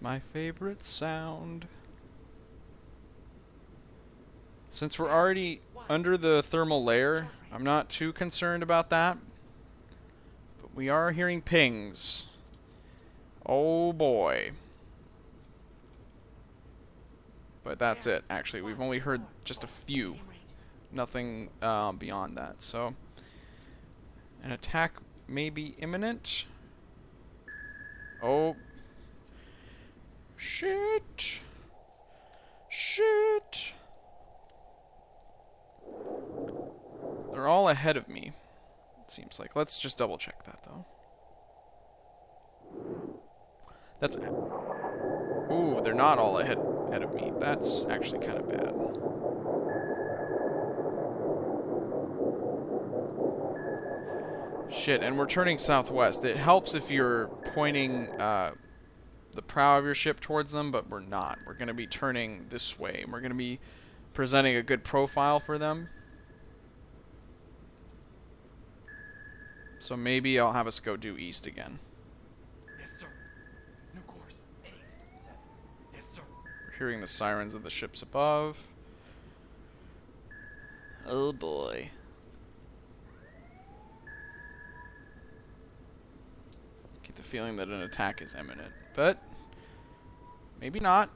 My favorite sound. Since we're already under the thermal layer, I'm not too concerned about that. But we are hearing pings. Oh boy. But that's it, actually. We've only heard just a few. Nothing beyond that. So, an attack may be imminent. Oh. Shit. Shit. They're all ahead of me, it seems like. Let's just double check that, though. That's... Ooh, they're not all ahead of me. That's actually kind of bad. Shit, and we're turning southwest. It helps if you're pointing the prow of your ship towards them, but we're not. We're going to be turning this way. We're going to be presenting a good profile for them. So maybe I'll have us go due east again. Yes, sir. New course. 8, 7. Yes, sir. We're hearing the sirens of the ships above. Oh boy. Get the feeling that an attack is imminent, but maybe not.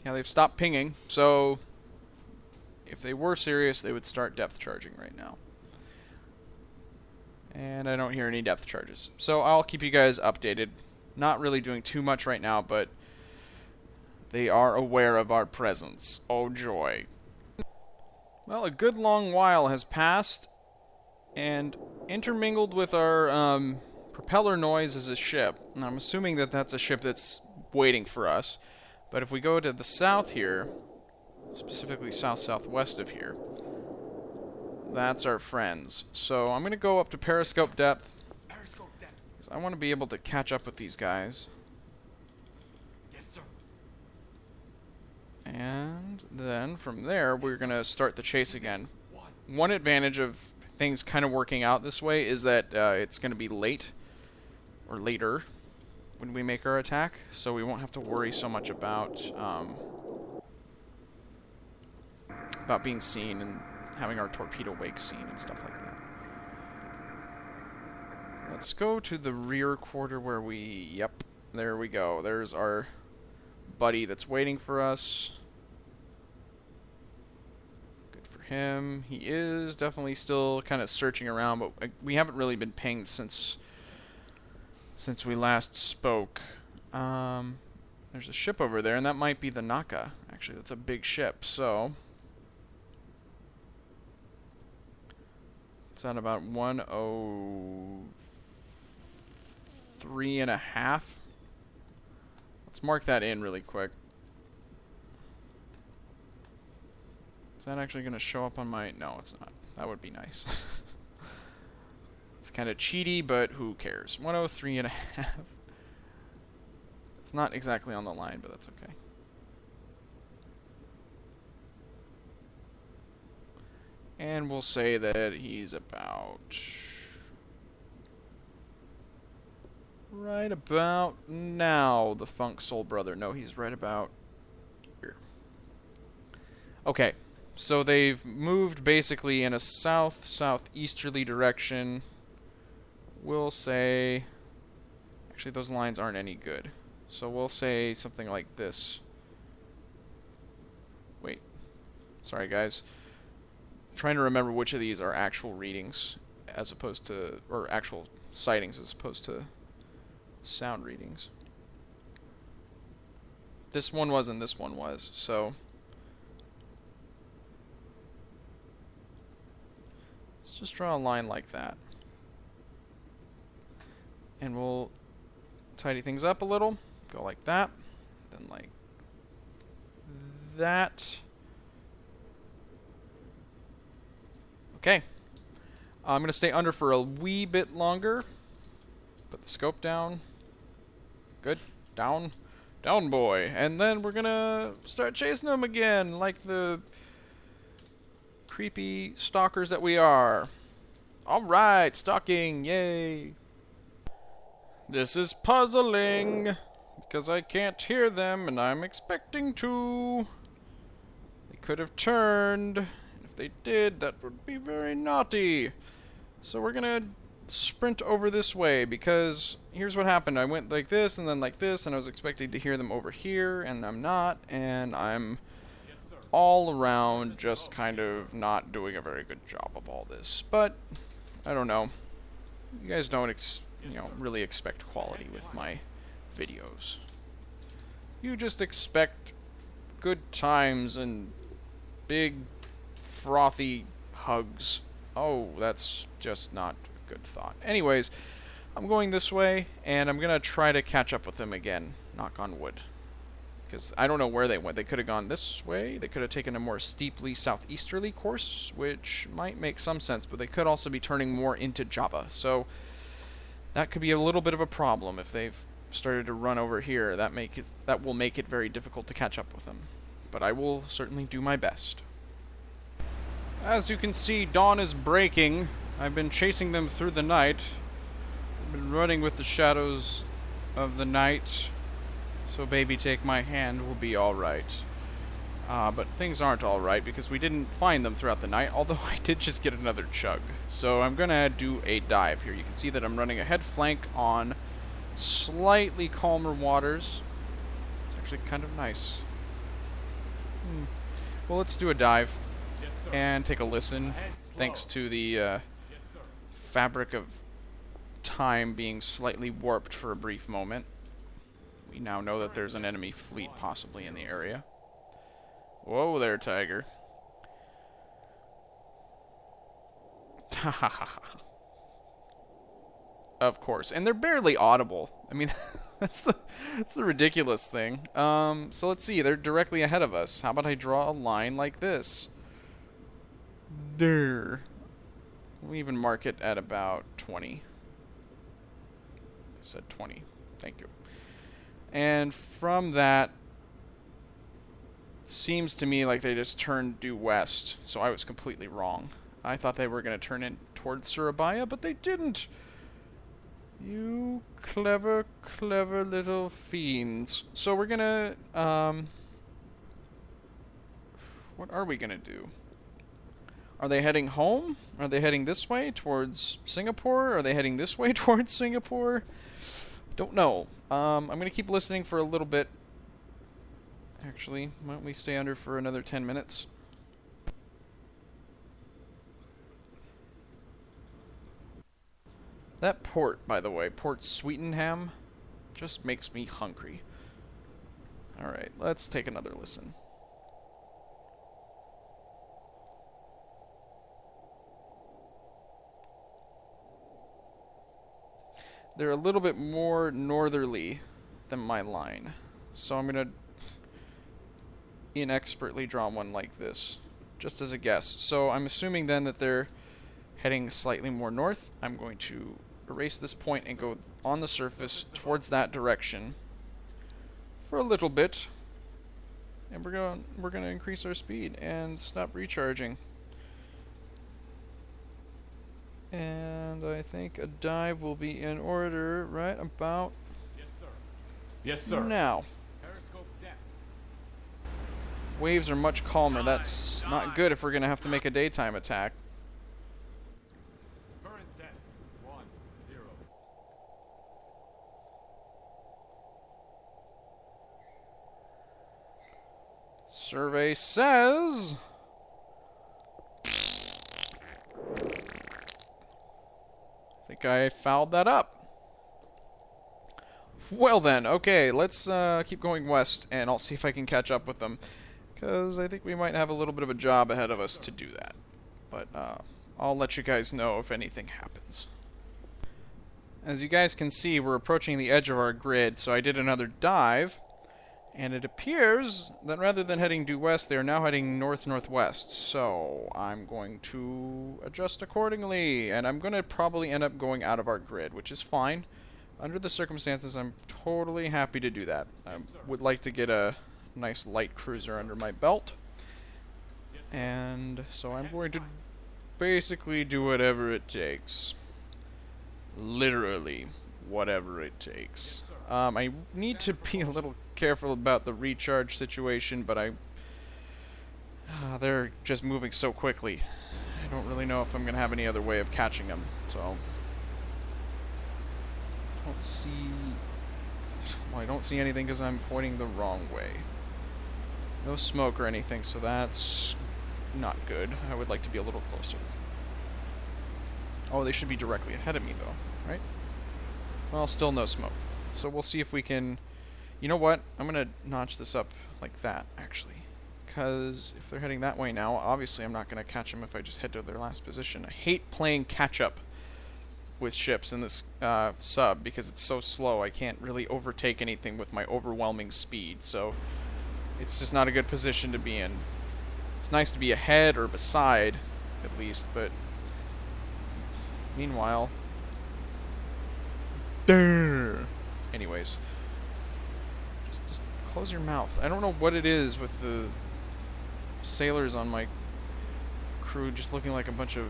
Yeah, they've stopped pinging, so if they were serious, they would start depth charging right now. And I don't hear any depth charges. So I'll keep you guys updated. Not really doing too much right now, but they are aware of our presence. Oh joy. Well, a good long while has passed, and intermingled with our propeller noise is a ship. And I'm assuming that that's a ship that's waiting for us. But if we go to the south here, specifically south-southwest of here, that's our friends. So I'm going to go up to periscope depth, because I want to be able to catch up with these guys. Yes, sir. And then from there, we're going to start the chase again. One advantage of things kind of working out this way is that it's going to be late, or later, when we make our attack, so we won't have to worry so much about being seen and having our torpedo wake seen and stuff like that. Let's go to the rear quarter where we... Yep, there we go. There's our buddy that's waiting for us. Good for him. He is definitely still kind of searching around, but we haven't really been pinged since we last spoke. There's a ship over there, and that might be the Naka. Actually, that's a big ship, so... It's at about 103.5. Let's mark that in really quick. Is that actually going to show up on my... No, it's not. That would be nice. It's kind of cheaty, but who cares? 103.5. It's not exactly on the line, but that's okay. And we'll say that he's about... right about now, the Funk Soul Brother. No, he's right about here. Okay, so they've moved basically in a south-southeasterly direction. We'll say... Actually, those lines aren't any good. So we'll say something like this. Wait. Sorry, guys. Trying to remember which of these are actual readings as opposed to, or actual sightings as opposed to sound readings. This one was and this one was, so let's just draw a line like that. And we'll tidy things up a little. Go like that, then like that. Okay. I'm going to stay under for a wee bit longer. Put the scope down. Good. Down. Down, boy. And then we're going to start chasing them again, like the creepy stalkers that we are. Alright, stalking. Yay. This is puzzling, because I can't hear them, and I'm expecting to. They could have turned. If they did, that would be very naughty. So we're gonna sprint over this way, because here's what happened. I went like this, and then like this, and I was expecting to hear them over here, and I'm not, and I'm all around just kind of not doing a very good job of all this. But, I don't know. You guys don't really expect quality with my videos. You just expect good times and big frothy hugs. Oh, that's just not a good thought. Anyways, I'm going this way, and I'm gonna try to catch up with them again. Knock on wood. Because I don't know where they went. They could have gone this way. They could have taken a more steeply southeasterly course, which might make some sense, but they could also be turning more into Java. So that could be a little bit of a problem if they've started to run over here. That will make it very difficult to catch up with them. But I will certainly do my best. As you can see, dawn is breaking. I've been chasing them through the night. I've been running with the shadows of the night. So baby, take my hand, we'll be alright. But things aren't alright because we didn't find them throughout the night, although I did just get another chug. So I'm gonna do a dive here. You can see that I'm running a head flank on slightly calmer waters. It's actually kind of nice. Well, let's do a dive and take a listen, thanks to the fabric of time being slightly warped for a brief moment. We now know that there's an enemy fleet possibly in the area. Whoa there, tiger. Of course. And they're barely audible. I mean, that's the ridiculous thing. So let's see. They're directly ahead of us. How about I draw a line like this? There. We'll even mark it at about 20. I said 20. Thank you. And from that, it seems to me like they just turned due west, so I was completely wrong. I thought they were going to turn in towards Surabaya, but they didn't. You clever, clever little fiends. So we're going to, what are we going to do? Are they heading home? Are they heading this way towards Singapore? Are they heading this way towards Singapore? Don't know. I'm going to keep listening for a little bit. Actually, why don't we stay under for another 10 minutes? That port, by the way, Port Sweetenham, just makes me hungry. Alright, let's take another listen. They're a little bit more northerly than my line. So I'm going to inexpertly draw one like this, just as a guess. So I'm assuming then that they're heading slightly more north. I'm going to erase this point and go on the surface towards that direction for a little bit. And we're going to increase our speed and stop recharging. And I think a dive will be in order right about Yes, sir. now. Periscope depth. Waves are much calmer. That's not good if we're going to have to make a daytime attack. Current depth 10. Survey says... I think I fouled that up. Well then, okay, let's keep going west, and I'll see if I can catch up with them. Because I think we might have a little bit of a job ahead of us to do that. But I'll let you guys know if anything happens. As you guys can see, we're approaching the edge of our grid, so I did another dive. And it appears that rather than heading due west, they are now heading north-northwest. So I'm going to adjust accordingly, and I'm going to probably end up going out of our grid, which is fine. Under the circumstances, I'm totally happy to do that. I would like to get a nice light cruiser under my belt. And so I'm going to basically do whatever it takes. Literally, whatever it takes. I need to be a little careful about the recharge situation, but they're just moving so quickly. I don't really know if I'm going to have any other way of catching them, so... Don't see... Well, I don't see anything because I'm pointing the wrong way. No smoke or anything, so that's not good. I would like to be a little closer. Oh, they should be directly ahead of me, though, right? Well, still no smoke. So we'll see if we can... You know what? I'm going to notch this up like that, actually. Because if they're heading that way now, obviously I'm not going to catch them if I just head to their last position. I hate playing catch-up with ships in this sub because it's so slow. I can't really overtake anything with my overwhelming speed, so it's just not a good position to be in. It's nice to be ahead or beside, at least, but meanwhile... Anyways. Just close your mouth. I don't know what it is with the sailors on my crew just looking like a bunch of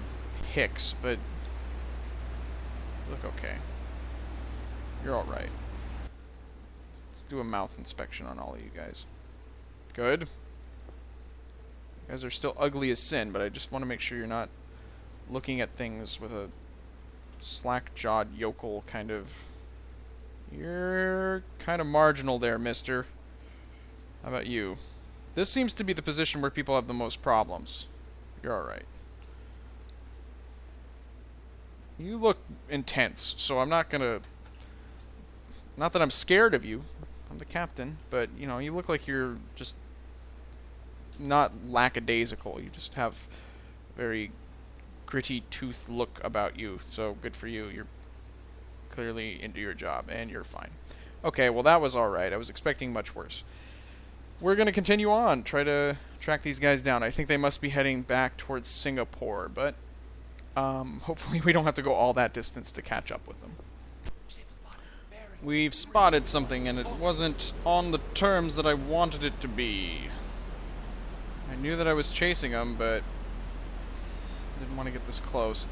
hicks, but look okay. You're alright. Let's do a mouth inspection on all of you guys. Good. You guys are still ugly as sin, but I just want to make sure you're not looking at things with a slack-jawed yokel kind of... You're kind of marginal there, mister. How about you? This seems to be the position where people have the most problems. You're alright. You look intense, so I'm not gonna... Not that I'm scared of you. I'm the captain, but, you know, you look like you're just not lackadaisical. You just have a very gritty tooth look about you, so good for you. You're clearly into your job, and you're fine. Okay, well that was alright. I was expecting much worse. We're going to continue on, try to track these guys down. I think they must be heading back towards Singapore, but hopefully we don't have to go all that distance to catch up with them. We've spotted something, and it wasn't on the terms that I wanted it to be. I knew that I was chasing them, but didn't want to get this close.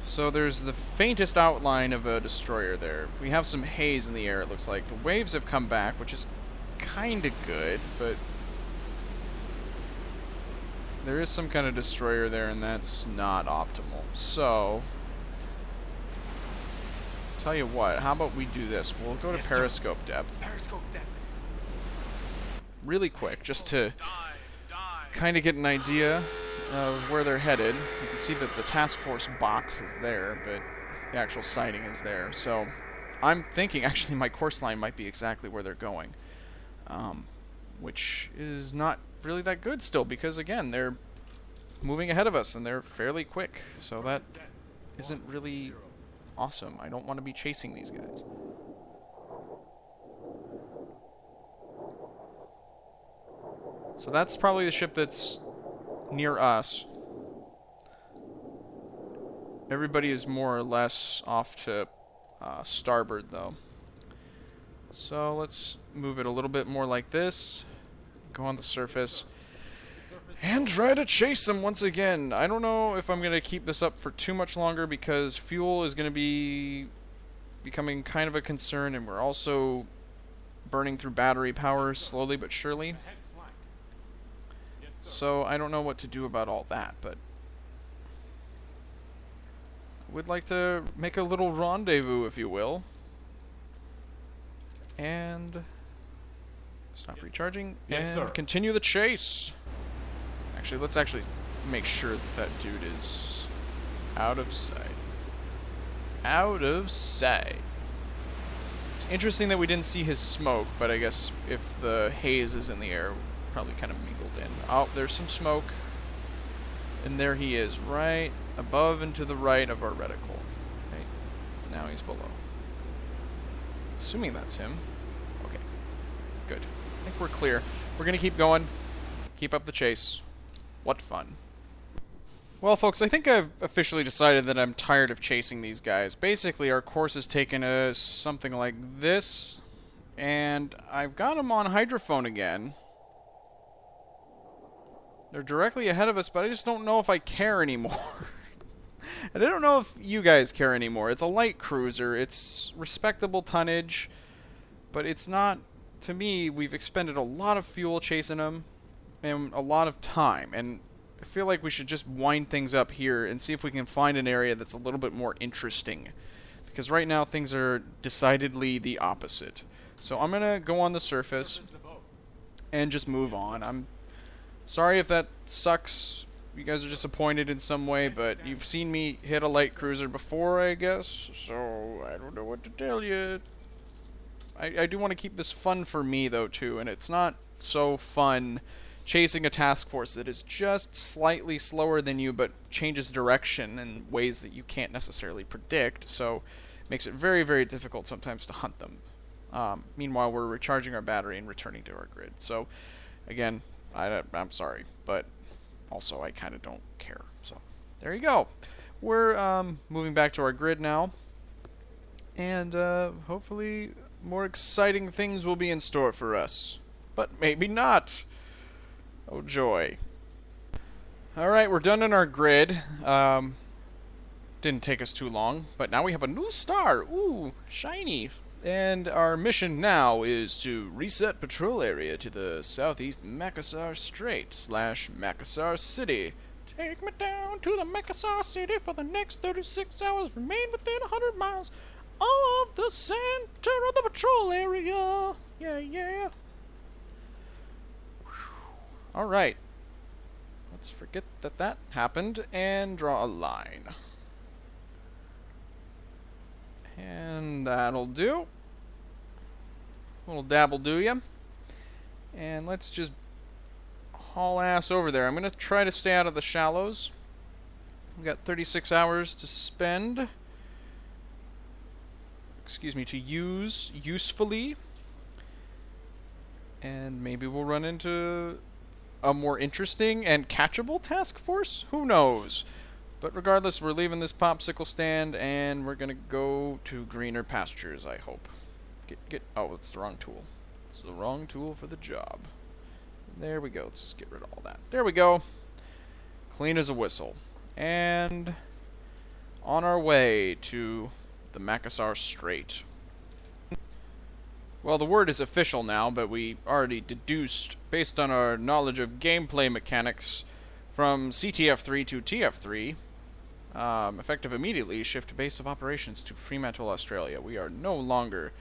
So there's the faintest outline of a destroyer there. We have some haze in the air, it looks like. The waves have come back, which is kinda good, but there is some kind of destroyer there, and that's not optimal. So, tell you what, how about we do this? We'll go to periscope depth. Periscope depth. Really quick, just to kind of get an idea of where they're headed. You can see that the task force box is there, but the actual sighting is there. So, I'm thinking actually my course line might be exactly where they're going. Which is not really that good still, because again, they're moving ahead of us and they're fairly quick, so that isn't really awesome. I don't want to be chasing these guys. So that's probably the ship that's near us. Everybody is more or less off to starboard though. So let's move it a little bit more like this. Go on the surface. And try to chase them once again. I don't know if I'm going to keep this up for too much longer because fuel is going to be becoming kind of a concern, and we're also burning through battery power slowly but surely. So I don't know what to do about all that, but I would like to make a little rendezvous, if you will. And stop recharging, and continue the chase. Actually, let's actually make sure that that dude is out of sight. Out of sight. It's interesting that we didn't see his smoke, but I guess if the haze is in the air, probably kind of mingled in. Oh, there's some smoke. And there he is, right above and to the right of our reticle. Okay, now he's below. Assuming that's him. Okay, good. I think we're clear. We're going to keep going. Keep up the chase. What fun. Well, folks, I think I've officially decided that I'm tired of chasing these guys. Basically, our course has taken us something like this, and I've got them on hydrophone again. They're directly ahead of us, but I just don't know if I care anymore. And I don't know if you guys care anymore. It's a light cruiser. It's respectable tonnage, but it's not... To me, we've expended a lot of fuel chasing them and a lot of time, and I feel like we should just wind things up here and see if we can find an area that's a little bit more interesting. Because right now, things are decidedly the opposite. So I'm going to go on the surface and just move on. I'm sorry if that sucks. You guys are disappointed in some way, but you've seen me hit a light cruiser before, I guess. So I don't know what to tell you. I do want to keep this fun for me, though, too. And it's not so fun chasing a task force that is just slightly slower than you, but changes direction in ways that you can't necessarily predict. So it makes it very, very difficult sometimes to hunt them. Meanwhile, we're recharging our battery and returning to our grid. So, again, I'm sorry, but also I kind of don't care. So, there you go. We're moving back to our grid now, and hopefully more exciting things will be in store for us. But maybe not. Oh, joy. Alright, we're done in our grid. Didn't take us too long, but now we have a new star. Ooh, shiny. And our mission now is to reset patrol area to the southeast Makassar Strait / Makassar City. Take me down to the Makassar City for the next 36 hours. Remain within 100 miles of the center of the patrol area. Yeah, yeah. Alright. Let's forget that happened and draw a line. And that'll do. Little dabble do ya. And let's just haul ass over there. I'm going to try to stay out of the shallows. We've got 36 hours to spend. Excuse me, to use usefully. And maybe we'll run into a more interesting and catchable task force? Who knows? But regardless, we're leaving this popsicle stand, and we're going to go to greener pastures, I hope. Oh, it's the wrong tool. It's the wrong tool for the job. There we go. Let's just get rid of all that. There we go. Clean as a whistle. And on our way to the Makassar Strait. Well, the word is official now, but we already deduced, based on our knowledge of gameplay mechanics, from CTF3 to TF3, effective immediately, shift base of operations to Fremantle, Australia. We are no longer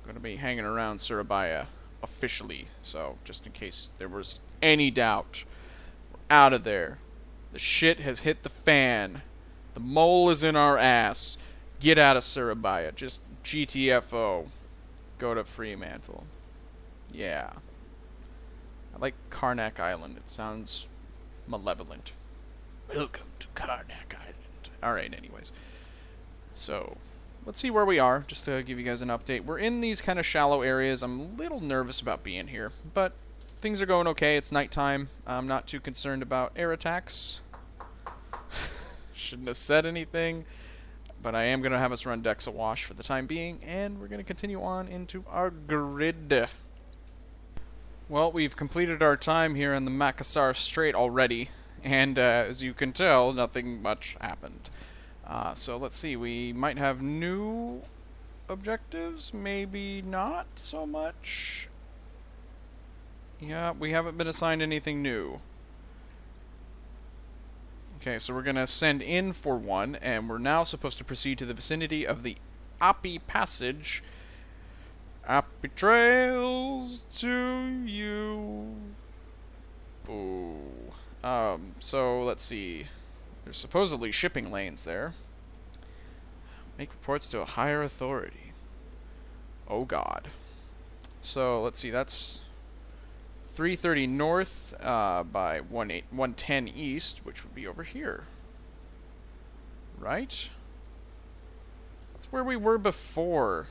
going to be hanging around Surabaya officially, so just in case there was any doubt, we're out of there. The shit has hit the fan. The mole is in our ass. Get out of Surabaya. Just GTFO. Go to Fremantle. Yeah. I like Karnak Island. It sounds malevolent. Welcome to Karnak Island. Alright, anyways. So, let's see where we are, just to give you guys an update. We're in these kind of shallow areas. I'm a little nervous about being here, but things are going okay. It's nighttime. I'm not too concerned about air attacks. Shouldn't have said anything. But I am going to have us run decks awash for the time being, and we're going to continue on into our grid. Well, we've completed our time here in the Makassar Strait already, and as you can tell, nothing much happened. So let's see, we might have new objectives, maybe not so much. Yeah, we haven't been assigned anything new. Okay, so we're going to send in for one, and we're now supposed to proceed to the vicinity of the Api Passage. Api Trails to you. Ooh. So let's see. There's supposedly shipping lanes there. Make reports to a higher authority. Oh god. So let's see, that's 330 north by 110 east, which would be over here. Right? That's where we were before.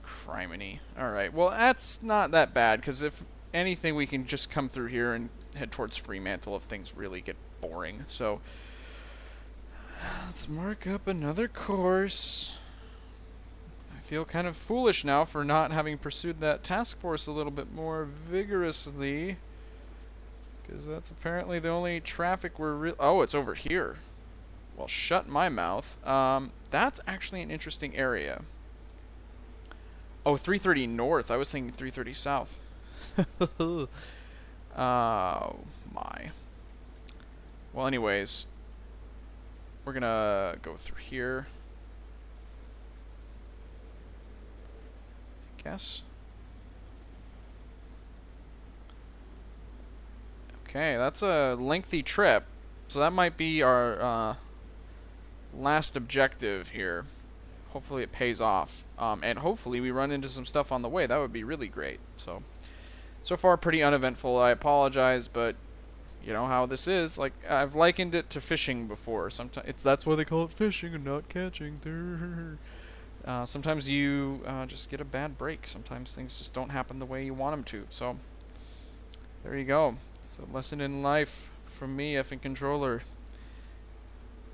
Criminy. Alright, well that's not that bad, because if anything we can just come through here and head towards Fremantle if things really get boring. So, let's mark up another course. I feel kind of foolish now for not having pursued that task force a little bit more vigorously, because that's apparently the only traffic we're oh, it's over here. Well, shut my mouth. That's actually an interesting area. Oh, 330 north. I was thinking 330 south. Oh, my. Well, anyways. We're gonna go through here. I guess. Okay, that's a lengthy trip. So that might be our last objective here. Hopefully it pays off. And hopefully we run into some stuff on the way. That would be really great. So far pretty uneventful. I apologize, but you know how this is. Like, I've likened it to fishing before. Sometimes that's why they call it fishing and not catching. Sometimes you just get a bad break. Sometimes things just don't happen the way you want them to. So there you go. It's a lesson in life from me, effing controller.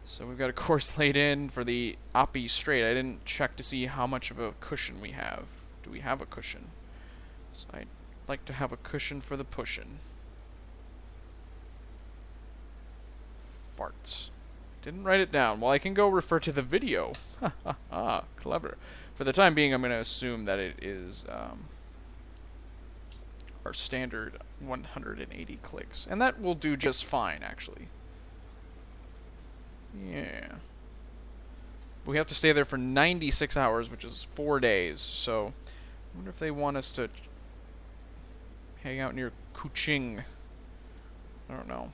So we've got a course laid in for the Oppie straight. I didn't check to see how much of a cushion we have. Do we have a cushion? So I'd like to have a cushion for the pushin'. Farts. Didn't write it down. Well, I can go refer to the video. Ha ha ha. Clever. For the time being, I'm going to assume that it is our standard 180 clicks. And that will do just fine, actually. Yeah. We have to stay there for 96 hours, which is 4 days. So, I wonder if they want us to hang out near Kuching. I don't know.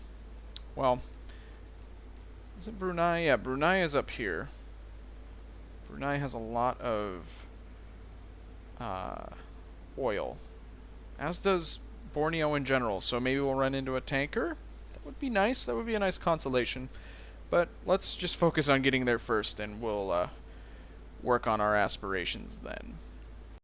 Well, is it Brunei? Yeah, Brunei is up here. Brunei has a lot of oil. As does Borneo in general. So maybe we'll run into a tanker. That would be nice. That would be a nice consolation. But let's just focus on getting there first, and we'll work on our aspirations then.